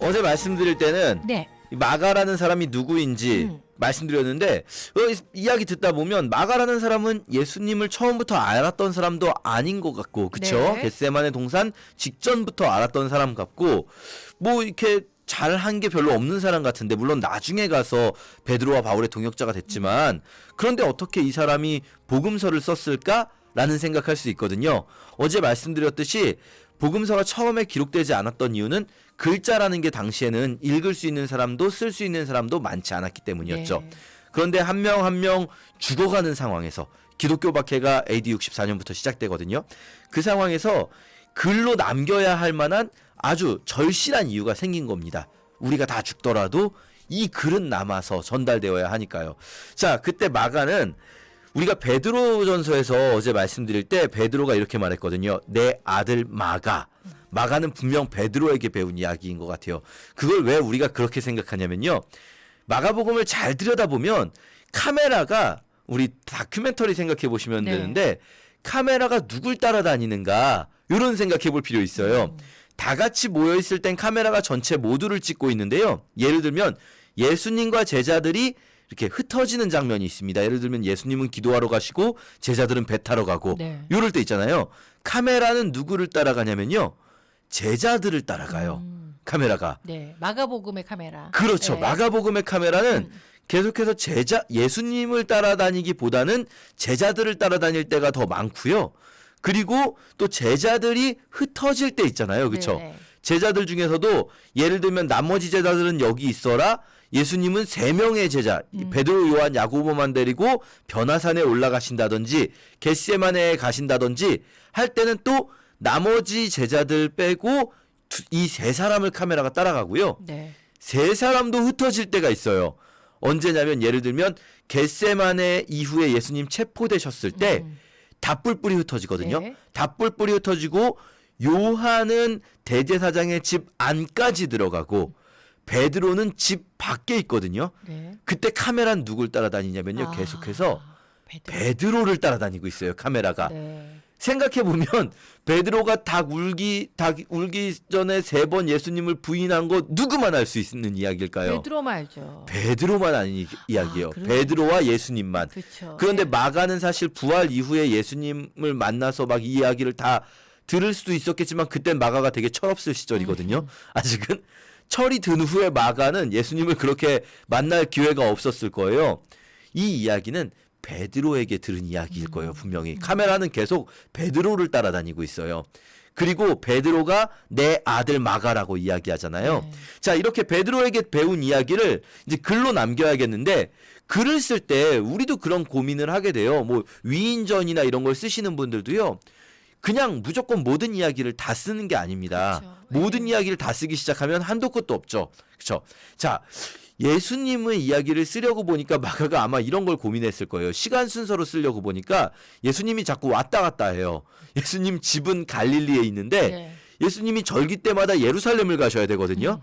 어제 말씀드릴 때는 네. 이 마가라는 사람이 누구인지 말씀드렸는데 이야기 듣다 보면 마가라는 사람은 예수님을 처음부터 알았던 사람도 아닌 것 같고, 그쵸? 네. 겟세마네 동산 직전부터 알았던 사람 같고, 뭐 이렇게 잘한 게 별로 없는 사람 같은데, 물론 나중에 가서 베드로와 바울의 동역자가 됐지만, 그런데 어떻게 이 사람이 복음서를 썼을까? 라는 생각할 수 있거든요. 어제 말씀드렸듯이 복음서가 처음에 기록되지 않았던 이유는 글자라는 게 당시에는 읽을 수 있는 사람도 쓸 수 있는 사람도 많지 않았기 때문이었죠. 네. 그런데 한 명 한 명 죽어가는 상황에서, 기독교 박해가 AD 64년부터 시작되거든요. 그 상황에서 글로 남겨야 할 만한 아주 절실한 이유가 생긴 겁니다. 우리가 다 죽더라도 이 글은 남아서 전달되어야 하니까요. 자, 그때 마가는 우리가 베드로전서에서 어제 말씀드릴 때 베드로가 이렇게 말했거든요. 내 아들 마가. 마가는 분명 베드로에게 배운 이야기인 것 같아요. 그걸 왜 우리가 그렇게 생각하냐면요. 마가복음을 잘 들여다보면 카메라가, 우리 다큐멘터리 생각해 보시면 네. 되는데, 카메라가 누굴 따라다니는가 이런 생각해 볼 필요 있어요. 다 같이 모여 있을 땐 카메라가 전체 모두를 찍고 있는데요. 예를 들면 예수님과 제자들이 이렇게 흩어지는 장면이 있습니다. 예를 들면 예수님은 기도하러 가시고 제자들은 배 타러 가고, 네. 이럴 때 있잖아요. 카메라는 누구를 따라가냐면요, 제자들을 따라가요. 카메라가. 네. 마가복음의 카메라. 그렇죠. 네. 마가복음의 카메라는 계속해서 예수님을 따라다니기보다는 제자들을 따라다닐 때가 더 많고요. 그리고 또 제자들이 흩어질 때 있잖아요. 그렇죠? 네. 제자들 중에서도 예를 들면 나머지 제자들은 여기 있어라. 예수님은 3명의 제자, 베드로, 요한, 야고보만 데리고 변화산에 올라가신다든지 겟세마네에 가신다든지 할 때는 또 나머지 제자들 빼고 이 3사람을 카메라가 따라가고요. 네. 3사람도 흩어질 때가 있어요. 언제냐면 예를 들면 겟세마네 이후에 예수님 체포되셨을 때 답불불이 흩어지거든요. 네. 답불불이 흩어지고 요한은 대제사장의 집 안까지 들어가고 베드로는 집 밖에 있거든요. 네. 그때 카메라는 누굴 따라다니냐면요. 계속해서 베드로를 따라다니고 있어요. 카메라가. 네. 생각해보면 베드로가 닭 울기 전에 3번 예수님을 부인한 거 누구만 알 수 있는 이야기일까요? 베드로만 알죠. 베드로만 아는 이야기예요. 그래요? 베드로와 예수님만. 그렇죠. 그런데 네. 마가는 사실 부활 이후에 예수님을 만나서 막 이 이야기를 다 들을 수도 있었겠지만, 그땐 마가가 되게 철없을 시절이거든요. 아직은. 철이 든 후에 마가는 예수님을 그렇게 만날 기회가 없었을 거예요. 이 이야기는 베드로에게 들은 이야기일 거예요. 분명히. 카메라는 계속 베드로를 따라다니고 있어요. 그리고 베드로가 내 아들 마가라고 이야기하잖아요. 네. 자, 이렇게 베드로에게 배운 이야기를 이제 글로 남겨야겠는데, 글을 쓸 때 우리도 그런 고민을 하게 돼요. 뭐 위인전이나 이런 걸 쓰시는 분들도요, 그냥 무조건 모든 이야기를 다 쓰는 게 아닙니다. 그렇죠. 모든 이야기를 다 쓰기 시작하면 한도 끝도 없죠. 그렇죠? 자, 예수님의 이야기를 쓰려고 보니까 마가가 아마 이런 걸 고민했을 거예요. 시간 순서로 쓰려고 보니까 예수님이 자꾸 왔다 갔다 해요. 예수님 집은 갈릴리에 있는데 네. 예수님이 절기 때마다 예루살렘을 가셔야 되거든요.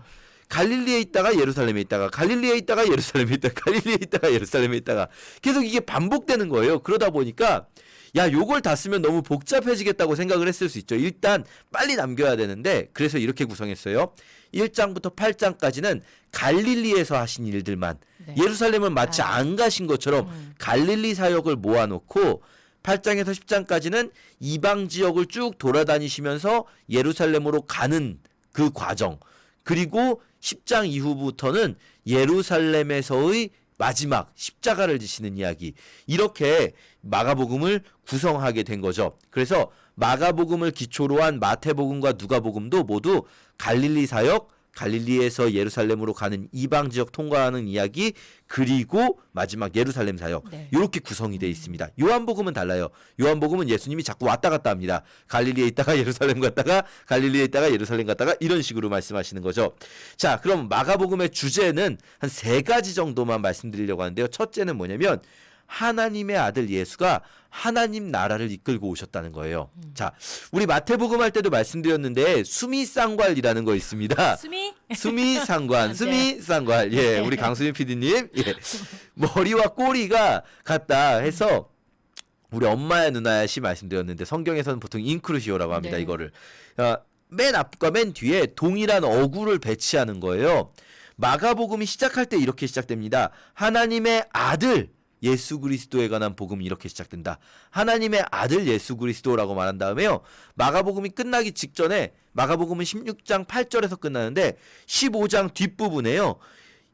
갈릴리에 있다가 예루살렘에 있다가, 갈릴리에 있다가 예루살렘에 있다가, 갈릴리에 있다가 예루살렘에 있다가, 계속 이게 반복되는 거예요. 그러다 보니까 야, 요걸 다 쓰면 너무 복잡해지겠다고 생각을 했을 수 있죠. 일단 빨리 남겨야 되는데, 그래서 이렇게 구성했어요. 1장부터 8장까지는 갈릴리에서 하신 일들만, 네. 예루살렘은 마치 안 가신 것처럼 갈릴리 사역을 모아놓고, 8장에서 10장까지는 이방 지역을 쭉 돌아다니시면서 예루살렘으로 가는 그 과정, 그리고 10장 이후부터는 예루살렘에서의 마지막 십자가를 지시는 이야기, 이렇게 마가복음을 구성하게 된 거죠. 그래서 마가복음을 기초로 한 마태복음과 누가복음도 모두 갈릴리 사역, 갈릴리에서 예루살렘으로 가는 이방 지역 통과하는 이야기, 그리고 마지막 예루살렘 사역, 네. 이렇게 구성이 되어 있습니다. 요한복음은 달라요. 요한복음은 예수님이 자꾸 왔다 갔다 합니다. 갈릴리에 있다가 예루살렘 갔다가, 갈릴리에 있다가 예루살렘 갔다가, 이런 식으로 말씀하시는 거죠. 자, 그럼 마가복음의 주제는 한 3가지 정도만 말씀드리려고 하는데요. 첫째는 뭐냐면 하나님의 아들 예수가 하나님 나라를 이끌고 오셨다는 거예요. 자, 우리 마태복음 할 때도 말씀드렸는데 수미상관이라는 거 있습니다. 수미상관, 네. 수미상관. 예, 우리 강수민 PD님, 예, 머리와 꼬리가 같다 해서 우리 엄마야 누나야 시 말씀드렸는데, 성경에서는 보통 인크루시오라고 합니다. 네. 이거를 맨 앞과 맨 뒤에 동일한 어구를 배치하는 거예요. 마가복음이 시작할 때 이렇게 시작됩니다. 하나님의 아들 예수 그리스도에 관한 복음이 이렇게 시작된다. 하나님의 아들 예수 그리스도라고 말한 다음에요. 마가복음이 끝나기 직전에 마가복음은 16장 8절에서 끝나는데 15장 뒷부분에요.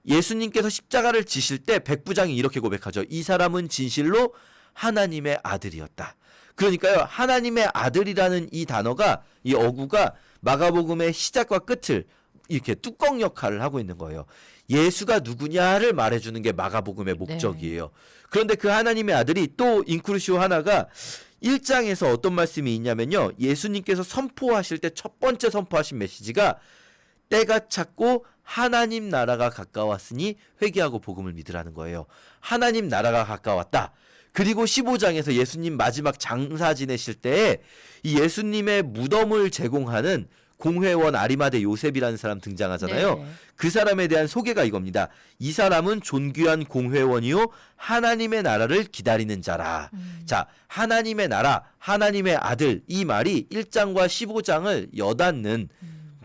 예수님께서 십자가를 지실 때 백부장이 이렇게 고백하죠. 이 사람은 진실로 하나님의 아들이었다. 그러니까요. 하나님의 아들이라는 이 단어가 이 어구가 마가복음의 시작과 끝을 이렇게 뚜껑 역할을 하고 있는 거예요. 예수가 누구냐를 말해주는 게 마가복음의 목적이에요. 그런데 그 하나님의 아들이 또 인크루시오 하나가 1장에서 어떤 말씀이 있냐면요. 예수님께서 선포하실 때 첫 번째 선포하신 메시지가 때가 찼고 하나님 나라가 가까웠으니 회개하고 복음을 믿으라는 거예요. 하나님 나라가 가까웠다. 그리고 15장에서 예수님 마지막 장사 지내실 때에 이 예수님의 무덤을 제공하는 공회원 아리마대 요셉이라는 사람 등장하잖아요. 네. 그 사람에 대한 소개가 이겁니다. 이 사람은 존귀한 공회원이요 하나님의 나라를 기다리는 자라. 자, 하나님의 나라, 하나님의 아들 이 말이 1장과 15장을 여닫는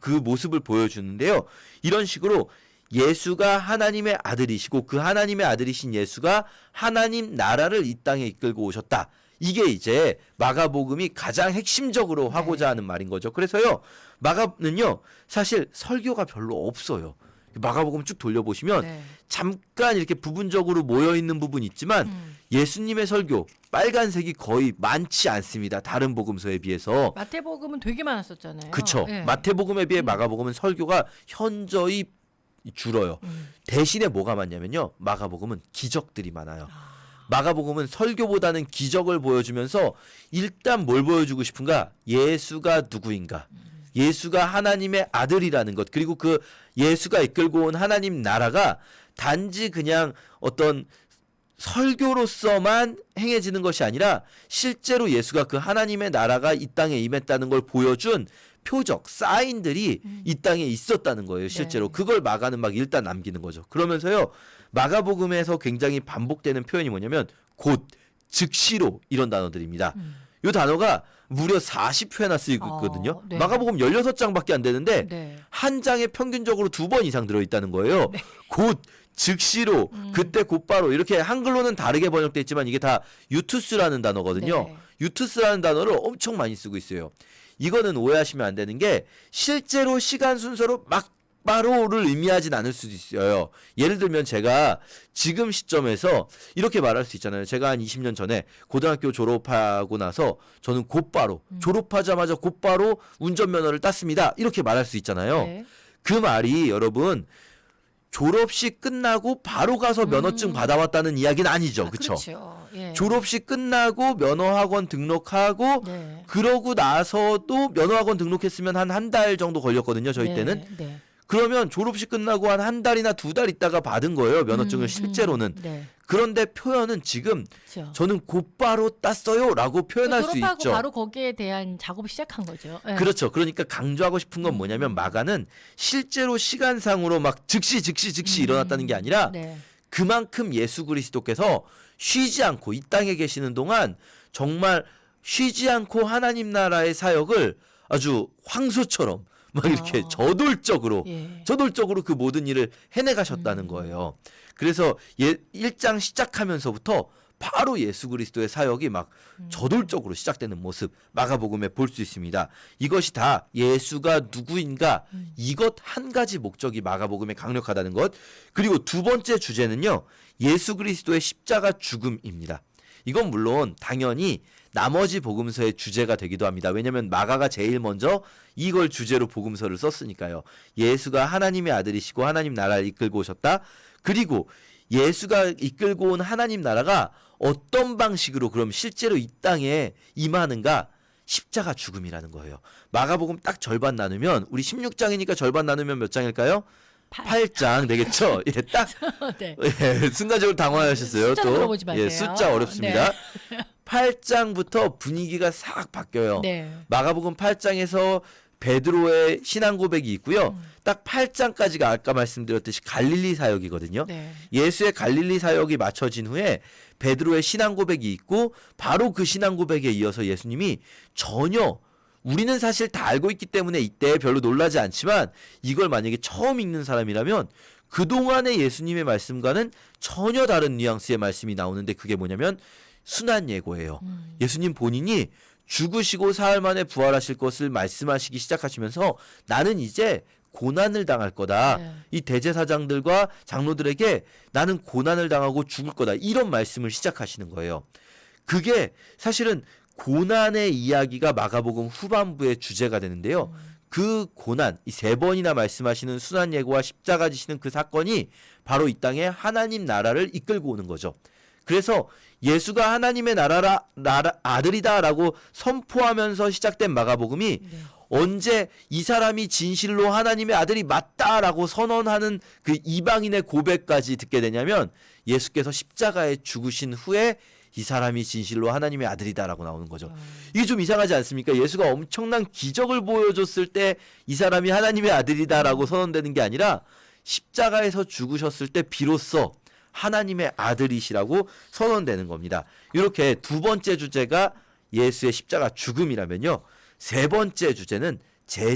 그 모습을 보여주는데요. 이런 식으로 예수가 하나님의 아들이시고 그 하나님의 아들이신 예수가 하나님 나라를 이 땅에 이끌고 오셨다. 이게 이제 마가복음이 가장 핵심적으로 하고자 하는 말인 거죠. 그래서요. 마가는요. 사실 설교가 별로 없어요. 마가복음 쭉 돌려보시면 잠깐 이렇게 부분적으로 모여있는 부분이 있지만 예수님의 설교 빨간색이 거의 많지 않습니다. 다른 복음서에 비해서. 마태복음은 되게 많았었잖아요. 그쵸. 네. 마태복음에 비해 마가복음은 설교가 현저히 줄어요. 대신에 뭐가 많냐면요. 마가복음은 기적들이 많아요. 마가복음은 설교보다는 기적을 보여주면서 일단 뭘 보여주고 싶은가? 예수가 누구인가? 예수가 하나님의 아들이라는 것. 그리고 그 예수가 이끌고 온 하나님 나라가 단지 그냥 어떤 설교로서만 행해지는 것이 아니라 실제로 예수가 그 하나님의 나라가 이 땅에 임했다는 걸 보여준 표적, 사인들이 이 땅에 있었다는 거예요. 실제로. 네. 그걸 마가는 막 일단 남기는 거죠. 그러면서요. 마가복음에서 굉장히 반복되는 표현이 뭐냐면 곧, 즉시로 이런 단어들입니다. 이 단어가 무려 40회나 쓰이고 있거든요. 네. 마가복음 16장밖에 안 되는데 네. 한 장에 평균적으로 2번 이상 들어있다는 거예요. 곧, 즉시로, 그때 곧바로 이렇게 한글로는 다르게 번역돼 있지만 이게 다 유투스라는 단어거든요. 네. 유투스라는 단어를 엄청 많이 쓰고 있어요. 이거는 오해하시면 안 되는 게 실제로 시간 순서로 막 바로를 의미하진 않을 수도 있어요. 예를 들면 제가 지금 시점에서 이렇게 말할 수 있잖아요. 제가 한 20년 전에 고등학교 졸업하고 나서 저는 곧바로 졸업하자마자 곧바로 운전면허를 땄습니다. 이렇게 말할 수 있잖아요. 네. 그 말이 여러분 졸업식 끝나고 바로 가서 면허증 받아왔다는 이야기는 아니죠. 그쵸? 그렇죠. 예. 졸업식 끝나고 면허학원 등록하고 네. 그러고 나서도 면허학원 등록했으면 한 달 정도 걸렸거든요. 저희 때는. 네. 그러면 졸업식 끝나고 한 달이나 2달 있다가 받은 거예요. 면허증을 실제로는. 네. 그런데 표현은 지금 그렇죠. 저는 곧바로 땄어요 라고 표현할 수 졸업하고 있죠. 바로 거기에 대한 작업을 시작한 거죠. 네. 그렇죠. 그러니까 강조하고 싶은 건 뭐냐면 마가는 실제로 시간상으로 막 즉시 일어났다는 게 아니라 네. 그만큼 예수 그리스도께서 쉬지 않고 이 땅에 계시는 동안 정말 쉬지 않고 하나님 나라의 사역을 아주 황소처럼 막 이렇게 저돌적으로 예. 그 모든 일을 해내가셨다는 거예요. 그래서 1장 시작하면서부터 바로 예수 그리스도의 사역이 막 저돌적으로 시작되는 모습 마가복음에 볼 수 있습니다. 이것이 다 예수가 누구인가 이것 한 가지 목적이 마가복음에 강력하다는 것. 그리고 두 번째 주제는요. 예수 그리스도의 십자가 죽음입니다. 이건 물론 당연히 나머지 복음서의 주제가 되기도 합니다. 왜냐하면 마가가 제일 먼저 이걸 주제로 복음서를 썼으니까요. 예수가 하나님의 아들이시고 하나님 나라를 이끌고 오셨다. 그리고 예수가 이끌고 온 하나님 나라가 어떤 방식으로 그럼 실제로 이 땅에 임하는가? 십자가 죽음이라는 거예요. 마가복음 딱 절반 나누면 우리 16장이니까 절반 나누면 몇 장일까요? 8장 되겠죠? 예, 딱 네. 예, 순간적으로 당황하셨어요. 숫자 또 물어보지 마세요. 예, 숫자 어렵습니다. 8장부터 분위기가 싹 바뀌어요. 네. 마가복음 8장에서 베드로의 신앙 고백이 있고요. 딱 8장까지가 아까 말씀드렸듯이 갈릴리 사역이거든요. 네. 예수의 갈릴리 사역이 마쳐진 후에 베드로의 신앙 고백이 있고 바로 그 신앙 고백에 이어서 예수님이 전혀 우리는 사실 다 알고 있기 때문에 이때 별로 놀라지 않지만 이걸 만약에 처음 읽는 사람이라면 그동안의 예수님의 말씀과는 전혀 다른 뉘앙스의 말씀이 나오는데 그게 뭐냐면 순환 예고예요. 예수님 본인이 죽으시고 사흘 만에 부활하실 것을 말씀하시기 시작하시면서 나는 이제 고난을 당할 거다. 네. 이 대제사장들과 장로들에게 나는 고난을 당하고 죽을 거다. 이런 말씀을 시작하시는 거예요. 그게 사실은 고난의 이야기가 마가복음 후반부의 주제가 되는데요. 그 고난, 이 3번이나 말씀하시는 순환 예고와 십자가 지시는 그 사건이 바로 이 땅에 하나님 나라를 이끌고 오는 거죠. 그래서 예수가 하나님의 아들이다라고 선포하면서 시작된 마가복음이 네. 언제 이 사람이 진실로 하나님의 아들이 맞다라고 선언하는 그 이방인의 고백까지 듣게 되냐면 예수께서 십자가에 죽으신 후에 이 사람이 진실로 하나님의 아들이다라고 나오는 거죠. 이게 좀 이상하지 않습니까? 예수가 엄청난 기적을 보여줬을 때 이 사람이 하나님의 아들이다라고 선언되는 게 아니라 십자가에서 죽으셨을 때 비로소 하나님의 아들이시라고 선언되는 겁니다. 이렇게 두 번째 주제가 예수의 십자가 죽음이라면요. 세 번째 주제는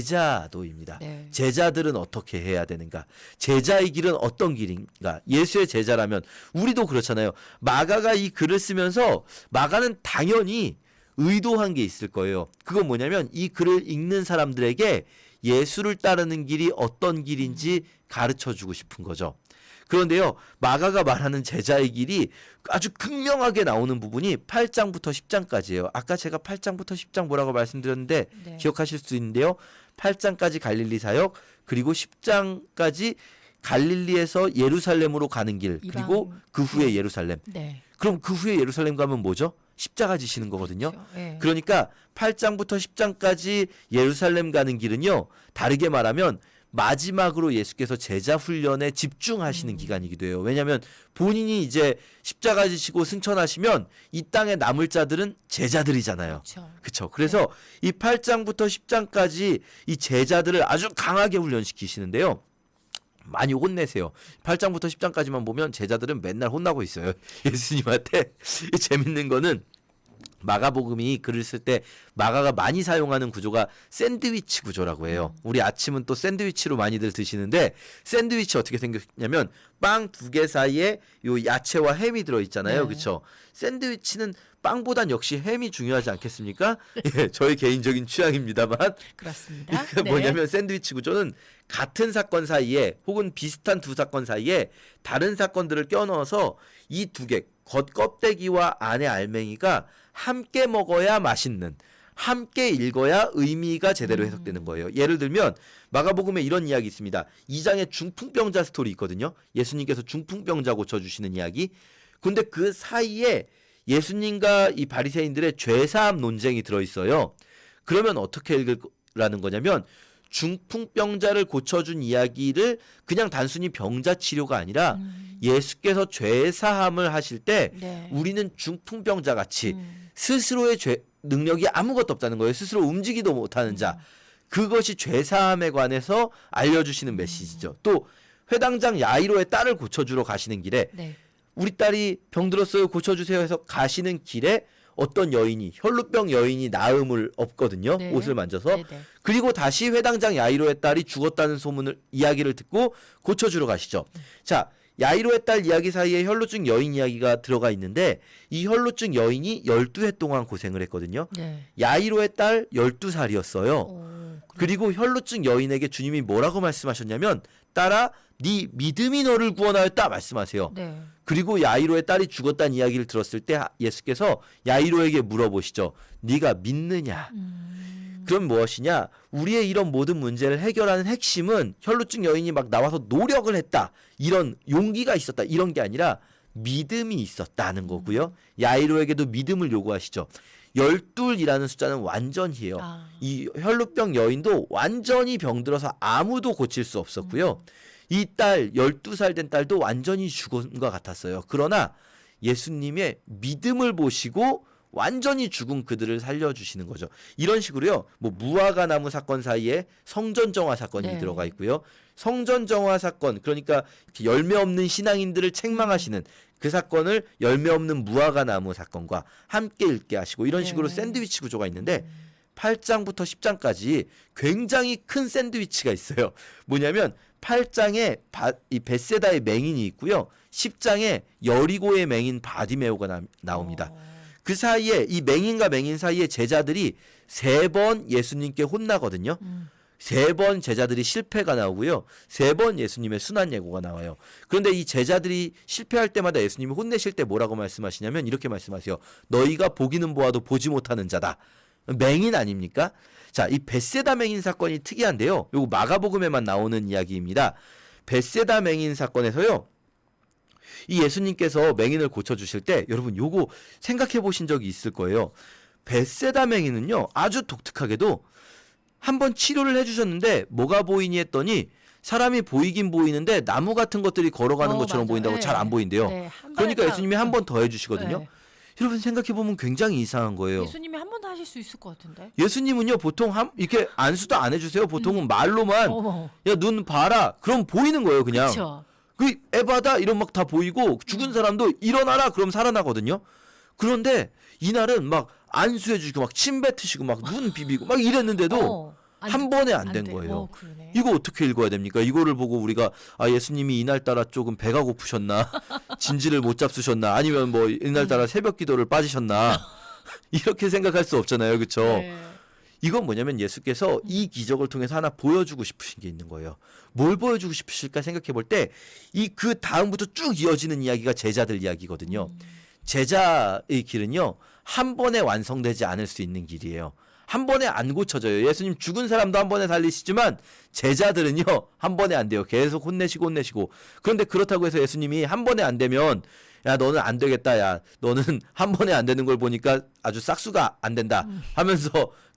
제자도입니다. 네. 제자들은 어떻게 해야 되는가? 제자의 길은 어떤 길인가? 예수의 제자라면 우리도 그렇잖아요. 마가가 이 글을 쓰면서 마가는 당연히 의도한 게 있을 거예요. 그건 뭐냐면 이 글을 읽는 사람들에게 예수를 따르는 길이 어떤 길인지 가르쳐 주고 싶은 거죠. 그런데요, 마가가 말하는 제자의 길이 아주 극명하게 나오는 부분이 8장부터 10장까지예요. 아까 제가 8장부터 10장 뭐라고 말씀드렸는데 네. 기억하실 수 있는데요. 8장까지 갈릴리 사역, 그리고 10장까지 갈릴리에서 예루살렘으로 가는 길, 그리고 이방- 그 후에 네. 예루살렘. 네. 그럼 그 후에 예루살렘 가면 뭐죠? 십자가 지시는 거거든요. 그렇죠. 네. 그러니까 8장부터 10장까지 예루살렘 가는 길은요. 다르게 말하면 마지막으로 예수께서 제자 훈련에 집중하시는 기간이기도 해요. 왜냐하면 본인이 이제 십자가 지시고 승천하시면 이 땅에 남을 자들은 제자들이잖아요. 그렇죠. 그렇죠. 그래서 이 8장부터 10장까지 이 제자들을 아주 강하게 훈련시키시는데요. 많이 혼내세요. 8장부터 10장까지만 보면 제자들은 맨날 혼나고 있어요. 예수님한테. 재밌는 거는 마가복음이 글을 쓸 때 마가가 많이 사용하는 구조가 샌드위치 구조라고 해요. 우리 아침은 또 샌드위치로 많이들 드시는데 샌드위치 어떻게 생겼냐면 빵 2개 사이에 요 야채와 햄이 들어있잖아요. 네. 그렇죠? 샌드위치는 빵보단 역시 햄이 중요하지 않겠습니까? 예, 저의 개인적인 취향입니다.만 그렇습니다. 이게 네. 뭐냐면 샌드위치 구조는 같은 사건 사이에 혹은 비슷한 두 사건 사이에 다른 사건들을 껴넣어서 이 두 개, 겉 껍데기와 안의 알맹이가 함께 먹어야 맛있는, 함께 읽어야 의미가 제대로 해석되는 거예요. 예를 들면 마가복음에 이런 이야기 있습니다. 2장에 중풍병자 스토리 있거든요. 예수님께서 중풍병자 고쳐주시는 이야기. 근데 그 사이에 예수님과 이 바리새인들의 죄사함 논쟁이 들어있어요. 그러면 어떻게 읽으라는 거냐면 중풍병자를 고쳐준 이야기를 그냥 단순히 병자 치료가 아니라 예수께서 죄사함을 하실 때 네. 우리는 중풍병자 같이 스스로의 죄 능력이 아무것도 없다는 거예요. 스스로 움직이도 못하는 자. 그것이 죄사함에 관해서 알려주시는 메시지죠. 또 회당장 야이로의 딸을 고쳐주러 가시는 길에 네. 우리 딸이 병들었어요 고쳐주세요 해서 가시는 길에 어떤 여인이 혈루병 여인이 나음을 없거든요. 네. 옷을 만져서. 네, 네. 그리고 다시 회당장 야이로의 딸이 죽었다는 소문을 이야기를 듣고 고쳐주러 가시죠. 자, 야이로의 딸 이야기 사이에 혈루증 여인 이야기가 들어가 있는데 이 혈루증 여인이 12해 동안 고생을 했거든요. 네. 야이로의 딸 12살이었어요. 오, 그리고 혈루증 여인에게 주님이 뭐라고 말씀하셨냐면 딸아 네 믿음이 너를 구원하였다 말씀하세요. 네. 그리고 야이로의 딸이 죽었다는 이야기를 들었을 때 예수께서 야이로에게 물어보시죠. 네가 믿느냐? 그럼 무엇이냐? 우리의 이런 모든 문제를 해결하는 핵심은 혈루증 여인이 막 나와서 노력을 했다. 이런 용기가 있었다. 이런 게 아니라 믿음이 있었다는 거고요. 야이로에게도 믿음을 요구하시죠. 12이라는 숫자는 완전히예요. 아. 이 혈루병 여인도 완전히 병들어서 아무도 고칠 수 없었고요. 이 딸 12살 된 딸도 완전히 죽은 것 같았어요. 그러나 예수님의 믿음을 보시고 완전히 죽은 그들을 살려주시는 거죠. 이런 식으로요. 뭐 무화과 나무 사건 사이에 성전 정화 사건이 네. 들어가 있고요. 성전 정화 사건 그러니까 이렇게 열매 없는 신앙인들을 책망하시는 그 사건을 열매 없는 무화과 나무 사건과 함께 읽게 하시고 이런 식으로 네. 샌드위치 구조가 있는데 8장부터 10장까지 굉장히 큰 샌드위치가 있어요. 뭐냐면 8장에 이 벳세다의 맹인이 있고요. 10장에 여리고의 맹인 바디메오가 나옵니다. 그 사이에 이 맹인과 맹인 사이에 제자들이 3번 예수님께 혼나거든요. 3번 제자들이 실패가 나오고요. 3번 예수님의 순환 예고가 나와요. 그런데 이 제자들이 실패할 때마다 예수님이 혼내실 때 뭐라고 말씀하시냐면 이렇게 말씀하세요. 너희가 보기는 보아도 보지 못하는 자다. 맹인 아닙니까? 자, 이 벳세다 맹인 사건이 특이한데요. 요거 마가복음에만 나오는 이야기입니다. 벳세다 맹인 사건에서요. 이 예수님께서 맹인을 고쳐주실 때 여러분 요거 생각해 보신 적이 있을 거예요. 벳세다 맹인은요. 아주 독특하게도 한번 치료를 해주셨는데 뭐가 보이니 했더니 사람이 보이긴 보이는데 나무 같은 것들이 걸어가는 것처럼 맞아. 보인다고 네. 잘 안 보인대요. 네, 한 그러니까 번에 예수님이 한 번 더 해주시거든요. 네. 여러분 생각해보면 굉장히 이상한 거예요. 예수님이 한 번 더 하실 수 있을 것 같은데. 예수님은요 보통 이렇게 안수도 안 해주세요. 보통은 말로만 어머. 야 눈 봐라 그럼 보이는 거예요 그냥. 그렇죠. 그 에바다 이런 막 다 보이고 죽은 사람도 일어나라 그럼 살아나거든요. 그런데 이날은 막 안수해주고 막 침 뱉으시고 막 눈 비비고 막 이랬는데도 한 번에 안 된 거예요. 그러네. 이거 어떻게 읽어야 됩니까? 이거를 보고 우리가 예수님이 이날따라 조금 배가 고프셨나 진지를 못 잡수셨나 아니면 뭐 이날따라 새벽 기도를 빠지셨나 이렇게 생각할 수 없잖아요. 그렇죠? 네. 이건 뭐냐면 예수께서 이 기적을 통해서 하나 보여주고 싶으신 게 있는 거예요. 뭘 보여주고 싶으실까 생각해 볼 때 이 그 다음부터 쭉 이어지는 이야기가 제자들 이야기거든요. 제자의 길은요. 한 번에 완성되지 않을 수 있는 길이에요. 한 번에 안 고쳐져요. 예수님 죽은 사람도 한 번에 살리시지만 제자들은요. 한 번에 안 돼요. 계속 혼내시고 그런데 그렇다고 해서 예수님이 한 번에 안 되면 야 너는 안 되겠다. 야 너는 한 번에 안 되는 걸 보니까 아주 싹수가 안 된다 하면서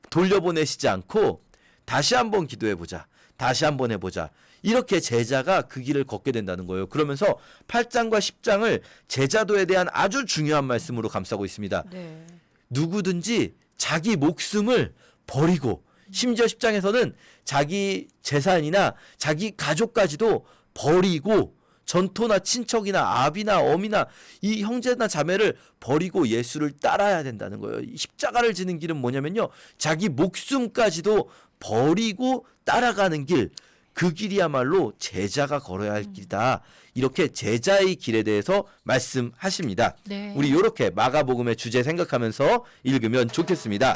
돌려보내시지 않고 다시 한번 기도해보자. 다시 한번 해보자. 이렇게 제자가 그 길을 걷게 된다는 거예요. 그러면서 8장과 10장을 제자도에 대한 아주 중요한 말씀으로 감싸고 있습니다. 네. 누구든지 자기 목숨을 버리고 심지어 10장에서는 자기 재산이나 자기 가족까지도 버리고 전토나 친척이나 아비나 어미나 이 형제나 자매를 버리고 예수를 따라야 된다는 거예요. 이 십자가를 지는 길은 뭐냐면요. 자기 목숨까지도 버리고 따라가는 길. 그 길이야말로 제자가 걸어야 할 길이다. 이렇게 제자의 길에 대해서 말씀하십니다. 네. 우리 이렇게 마가복음의 주제 생각하면서 읽으면 좋겠습니다.